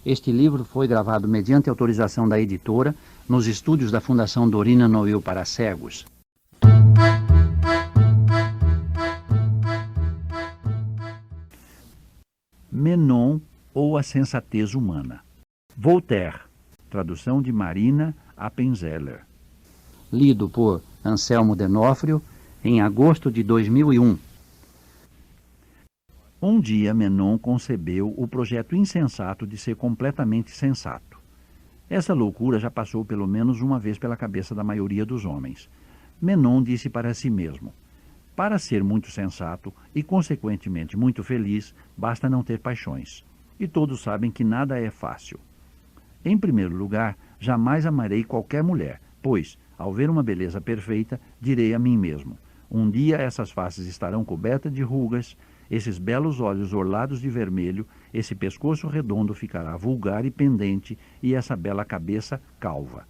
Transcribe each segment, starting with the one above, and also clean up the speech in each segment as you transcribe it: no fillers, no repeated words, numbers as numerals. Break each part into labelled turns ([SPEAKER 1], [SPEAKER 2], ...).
[SPEAKER 1] Este livro foi gravado mediante autorização da editora nos estúdios da Fundação Dorina Noil para Cegos. Menon ou a Sensatez Humana. Voltaire, tradução de Marina Appenzeller. Lido por Anselmo D'Onofrio em agosto de 2001. Um dia Menon concebeu o projeto insensato de ser completamente sensato. Essa loucura já passou pelo menos uma vez pela cabeça da maioria dos homens. Menon disse para si mesmo: para ser muito sensato e, consequentemente, muito feliz, basta não ter paixões. E todos sabem que nada é fácil. Em primeiro lugar, jamais amarei qualquer mulher, pois, ao ver uma beleza perfeita, direi a mim mesmo: um dia essas faces estarão cobertas de rugas, esses belos olhos orlados de vermelho, esse pescoço redondo ficará vulgar e pendente, e essa bela cabeça calva.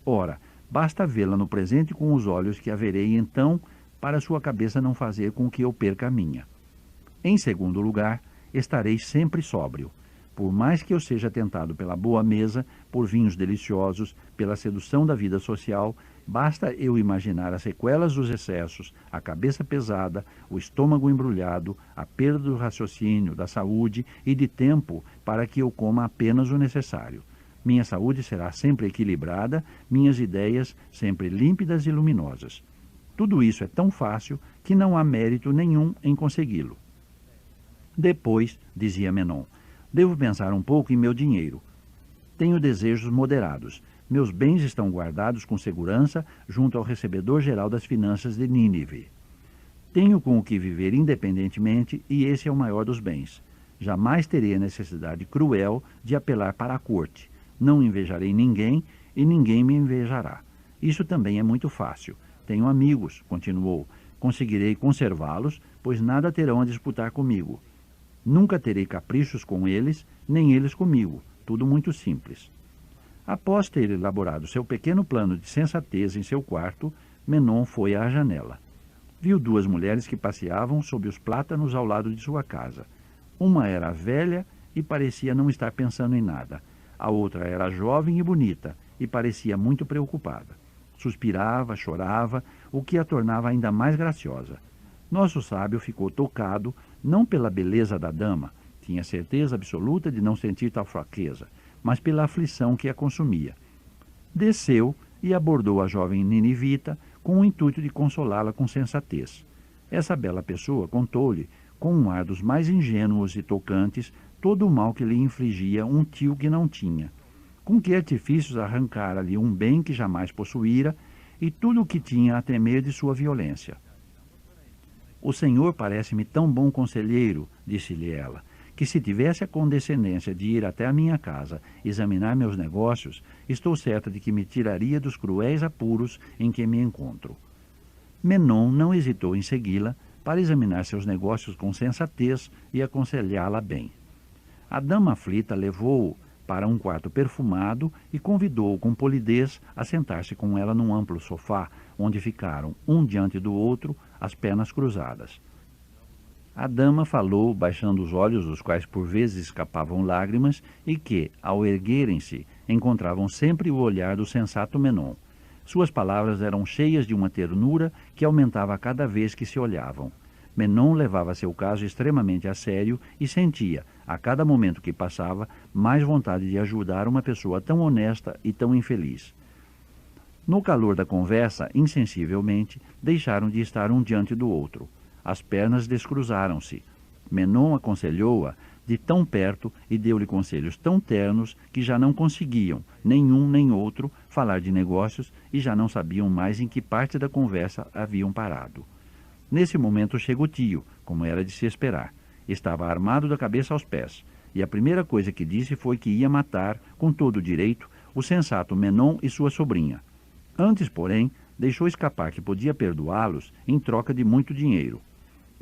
[SPEAKER 1] Ora, basta vê-la no presente com os olhos que a verei então, para sua cabeça não fazer com que eu perca a minha. Em segundo lugar, estarei sempre sóbrio. Por mais que eu seja tentado pela boa mesa, por vinhos deliciosos, pela sedução da vida social, basta eu imaginar as sequelas dos excessos, a cabeça pesada, o estômago embrulhado, a perda do raciocínio, da saúde e de tempo para que eu coma apenas o necessário. Minha saúde será sempre equilibrada, minhas ideias sempre límpidas e luminosas. Tudo isso é tão fácil que não há mérito nenhum em consegui-lo. Depois, dizia Menon, devo pensar um pouco em meu dinheiro. Tenho desejos moderados. Meus bens estão guardados com segurança junto ao recebedor geral das finanças de Nínive. Tenho com o que viver independentemente e esse é o maior dos bens. Jamais terei a necessidade cruel de apelar para a corte. Não invejarei ninguém e ninguém me invejará. Isso também é muito fácil. Tenho amigos, continuou. Conseguirei conservá-los, pois nada terão a disputar comigo. Nunca terei caprichos com eles, nem eles comigo. Tudo muito simples. Após ter elaborado seu pequeno plano de sensatez em seu quarto, Menon foi à janela. Viu duas mulheres que passeavam sob os plátanos ao lado de sua casa. Uma era velha e parecia não estar pensando em nada. A outra era jovem e bonita e parecia muito preocupada. Suspirava, chorava, o que a tornava ainda mais graciosa. Nosso sábio ficou tocado, não pela beleza da dama, tinha certeza absoluta de não sentir tal fraqueza, mas pela aflição que a consumia. Desceu e abordou a jovem ninivita com o intuito de consolá-la com sensatez. Essa bela pessoa contou-lhe, com um ar dos mais ingênuos e tocantes, todo o mal que lhe infligia um tio que não tinha. Com que artifícios arrancara-lhe um bem que jamais possuíra e tudo o que tinha a temer de sua violência. O senhor parece-me tão bom conselheiro, disse-lhe ela, que se tivesse a condescendência de ir até a minha casa examinar meus negócios, estou certa de que me tiraria dos cruéis apuros em que me encontro. Menon não hesitou em segui-la para examinar seus negócios com sensatez e aconselhá-la bem. A dama aflita levou-o para um quarto perfumado e convidou-o com polidez a sentar-se com ela num amplo sofá, onde ficaram, um diante do outro, as pernas cruzadas. A dama falou, baixando os olhos, dos quais por vezes escapavam lágrimas, e que, ao erguerem-se, encontravam sempre o olhar do sensato Menon. Suas palavras eram cheias de uma ternura que aumentava a cada vez que se olhavam. Menon levava seu caso extremamente a sério e sentia, a cada momento que passava, mais vontade de ajudar uma pessoa tão honesta e tão infeliz. No calor da conversa, insensivelmente, deixaram de estar um diante do outro. As pernas descruzaram-se. Menon aconselhou-a de tão perto e deu-lhe conselhos tão ternos que já não conseguiam, nem um nem outro, falar de negócios e já não sabiam mais em que parte da conversa haviam parado. Nesse momento chegou o tio, como era de se esperar. Estava armado da cabeça aos pés, e a primeira coisa que disse foi que ia matar, com todo o direito, o sensato Menon e sua sobrinha. Antes, porém, deixou escapar que podia perdoá-los em troca de muito dinheiro.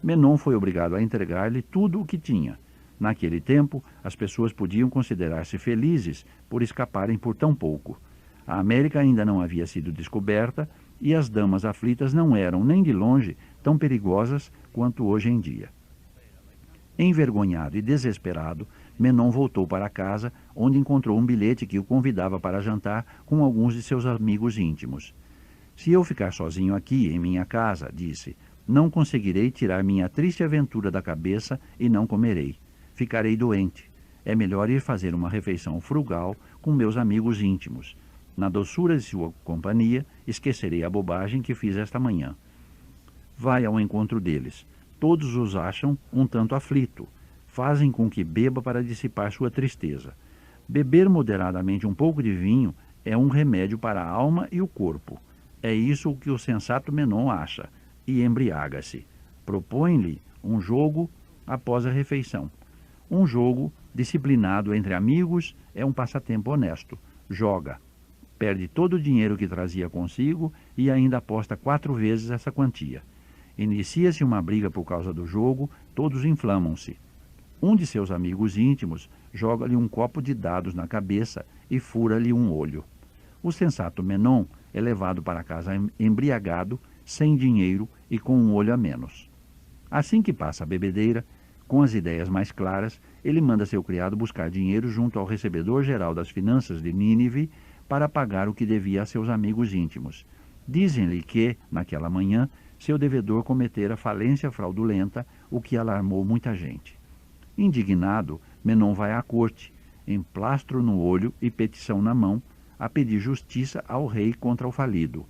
[SPEAKER 1] Menon foi obrigado a entregar-lhe tudo o que tinha. Naquele tempo, as pessoas podiam considerar-se felizes por escaparem por tão pouco. A América ainda não havia sido descoberta e as damas aflitas não eram, nem de longe, tão perigosas quanto hoje em dia. Envergonhado e desesperado, Menon voltou para casa, onde encontrou um bilhete que o convidava para jantar com alguns de seus amigos íntimos. Se eu ficar sozinho aqui, em minha casa, disse, não conseguirei tirar minha triste aventura da cabeça e não comerei. Ficarei doente. É melhor ir fazer uma refeição frugal com meus amigos íntimos. Na doçura de sua companhia, esquecerei a bobagem que fiz esta manhã. Vai ao encontro deles. Todos os acham um tanto aflito. Fazem com que beba para dissipar sua tristeza. Beber moderadamente um pouco de vinho é um remédio para a alma e o corpo. É isso que o sensato Menon acha, e embriaga-se. Propõe-lhe um jogo após a refeição. Um jogo disciplinado entre amigos é um passatempo honesto. Joga. Perde todo o dinheiro que trazia consigo e ainda aposta 4 vezes essa quantia. Inicia-se uma briga por causa do jogo, todos inflamam-se. Um de seus amigos íntimos joga-lhe um copo de dados na cabeça e fura-lhe um olho. O sensato Menon é levado para casa embriagado, sem dinheiro e com um olho a menos. Assim que passa a bebedeira, com as ideias mais claras, ele manda seu criado buscar dinheiro junto ao recebedor-geral das finanças de Nínive para pagar o que devia a seus amigos íntimos. Dizem-lhe que, naquela manhã, seu devedor cometera falência fraudulenta, o que alarmou muita gente. Indignado, Menon vai à corte, emplastro no olho e petição na mão, a pedir justiça ao rei contra o falido.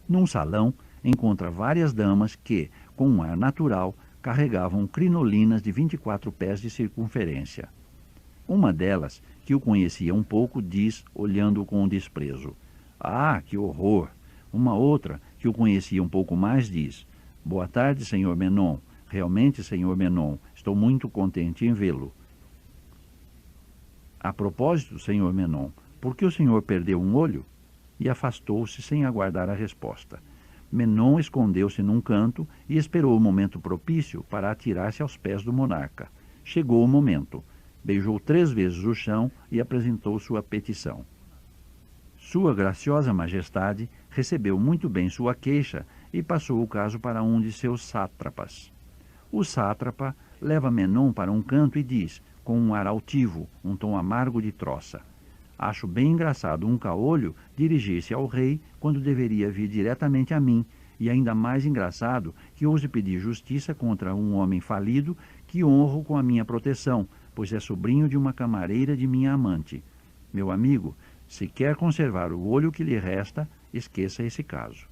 [SPEAKER 1] Num salão, encontra várias damas que, com um ar natural, carregavam crinolinas de 24 pés de circunferência. Uma delas, que o conhecia um pouco, diz, olhando-o com desprezo, "Ah, que horror!" Uma outra, que o conhecia um pouco mais, diz, "Boa tarde, senhor Menon. Realmente, senhor Menon, estou muito contente em vê-lo." "A propósito, senhor Menon, por que o senhor perdeu um olho?" E afastou-se sem aguardar a resposta. Menon escondeu-se num canto e esperou o momento propício para atirar-se aos pés do monarca. Chegou o momento. Beijou 3 vezes o chão e apresentou sua petição. Sua graciosa majestade recebeu muito bem sua queixa e passou o caso para um de seus sátrapas. O sátrapa leva Menon para um canto e diz, com um ar altivo, um tom amargo de troça, "Acho bem engraçado um caolho dirigir-se ao rei quando deveria vir diretamente a mim, e ainda mais engraçado que ouse pedir justiça contra um homem falido que honro com a minha proteção, pois é sobrinho de uma camareira de minha amante. Meu amigo, se quer conservar o olho que lhe resta, esqueça esse caso."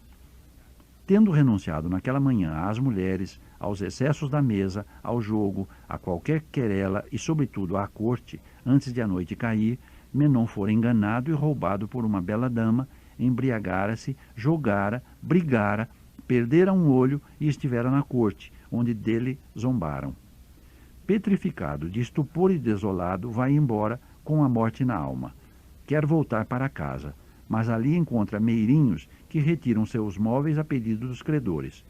[SPEAKER 1] Tendo renunciado naquela manhã às mulheres, aos excessos da mesa, ao jogo, a qualquer querela e, sobretudo, à corte, antes de a noite cair, Menon fora enganado e roubado por uma bela dama, embriagara-se, jogara, brigara, perdera um olho e estivera na corte, onde dele zombaram. Petrificado, de estupor e desolado, vai embora com a morte na alma. Quer voltar para casa, mas ali encontra meirinhos que retiram seus móveis a pedido dos credores.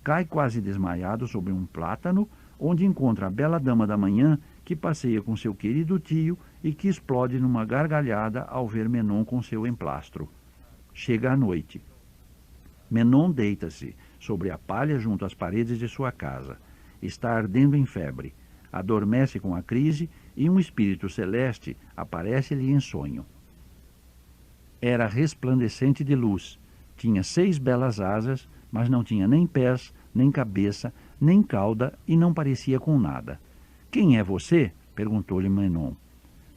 [SPEAKER 1] Cai quase desmaiado sobre um plátano, onde encontra a bela dama da manhã que passeia com seu querido tio e que explode numa gargalhada ao ver Menon com seu emplastro. Chega a noite. Menon deita-se sobre a palha junto às paredes de sua casa. Está ardendo em febre. Adormece com a crise e um espírito celeste aparece-lhe em sonho. Era resplandecente de luz. Tinha 6 belas asas, mas não tinha nem pés, nem cabeça, nem cauda e não parecia com nada. "Quem é você?" perguntou-lhe Menon.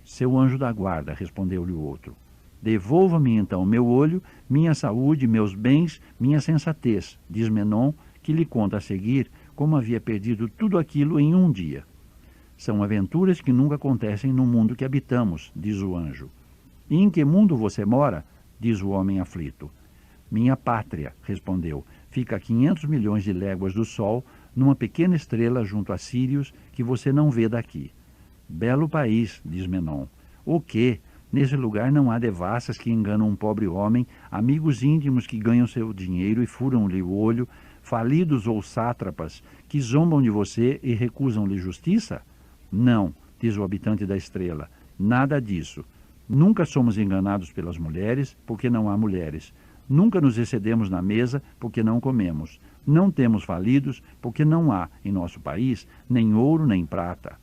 [SPEAKER 1] "Seu anjo da guarda", respondeu-lhe o outro. "Devolva-me então meu olho, minha saúde, meus bens, minha sensatez", diz Menon, que lhe conta a seguir como havia perdido tudo aquilo em um dia. "São aventuras que nunca acontecem no mundo que habitamos", diz o anjo. "E em que mundo você mora?" diz o homem aflito. "Minha pátria", respondeu, "fica a 500 milhões de léguas do sol, numa pequena estrela junto a Sírios que você não vê daqui." "Belo país", diz Menon. "O quê? Nesse lugar não há devassas que enganam um pobre homem, amigos íntimos que ganham seu dinheiro e furam-lhe o olho, falidos ou sátrapas que zombam de você e recusam-lhe justiça?" "Não", diz o habitante da estrela, "nada disso. Nunca somos enganados pelas mulheres, porque não há mulheres. Nunca nos excedemos na mesa, porque não comemos. Não temos falidos, porque não há, em nosso país, nem ouro nem prata.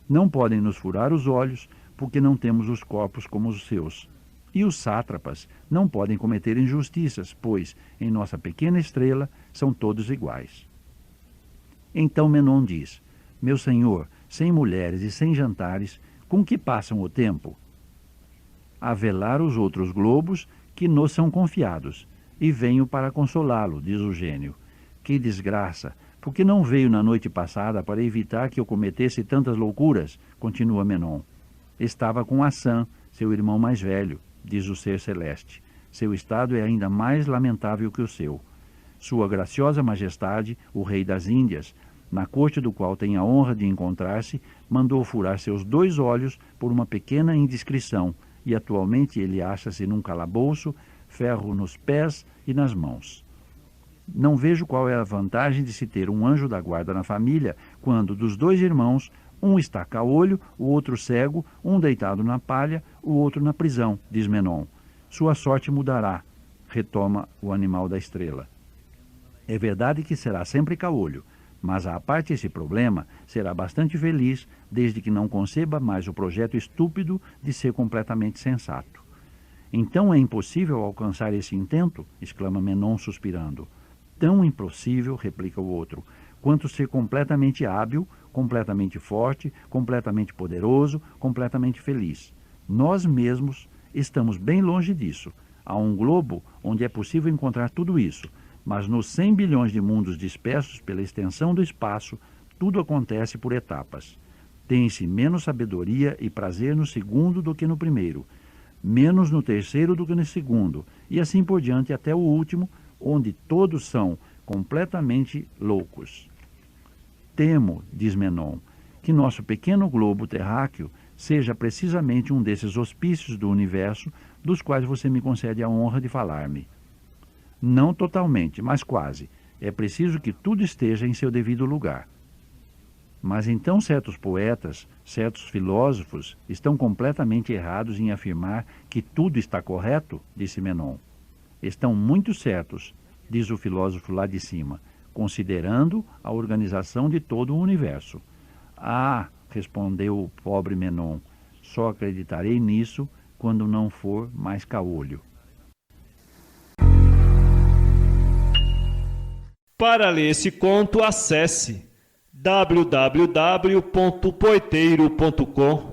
[SPEAKER 1] Não podem nos furar os olhos, porque não temos os corpos como os seus. E os sátrapas não podem cometer injustiças, pois, em nossa pequena estrela, são todos iguais. Então Menon diz: meu senhor, sem mulheres e sem jantares, com que passam o tempo? A velar os outros globos que nos são confiados, e venho para consolá-lo, diz o gênio. Que desgraça! Porque não veio na noite passada para evitar que eu cometesse tantas loucuras? Continua Menon. Estava com Assam, seu irmão mais velho, diz o ser celeste. Seu estado é ainda mais lamentável que o seu. Sua graciosa majestade, o rei das Índias, na corte do qual tem a honra de encontrar-se, mandou furar seus 2 olhos por uma pequena indiscrição, e atualmente ele acha-se num calabouço, ferro nos pés e nas mãos. Não vejo qual é a vantagem de se ter um anjo da guarda na família, quando dos 2 irmãos, um está caolho, o outro cego, um deitado na palha, o outro na prisão, diz Menon. Sua sorte mudará, retoma o animal da estrela. É verdade que será sempre caolho, mas à parte esse problema, será bastante feliz, desde que não conceba mais o projeto estúpido de ser completamente sensato. Então é impossível alcançar esse intento? Exclama Menon suspirando. Tão impossível, replica o outro, quanto ser completamente hábil, completamente forte, completamente poderoso, completamente feliz. Nós mesmos estamos bem longe disso. Há um globo onde é possível encontrar tudo isso, mas nos 100 bilhões de mundos dispersos pela extensão do espaço, tudo acontece por etapas. Tem-se menos sabedoria e prazer no segundo do que no primeiro, menos no terceiro do que no segundo, e assim por diante até o último, onde todos são completamente loucos. Temo, diz Menon, que nosso pequeno globo terráqueo seja precisamente um desses hospícios do universo dos quais você me concede a honra de falar-me. Não totalmente, mas quase. É preciso que tudo esteja em seu devido lugar. Mas então certos poetas, certos filósofos, estão completamente errados em afirmar que tudo está correto, disse Menon. Estão muito certos, diz o filósofo lá de cima, considerando a organização de todo o universo. Ah, respondeu o pobre Menon, só acreditarei nisso quando não for mais caolho.
[SPEAKER 2] Para ler esse conto, acesse www.poeteiro.com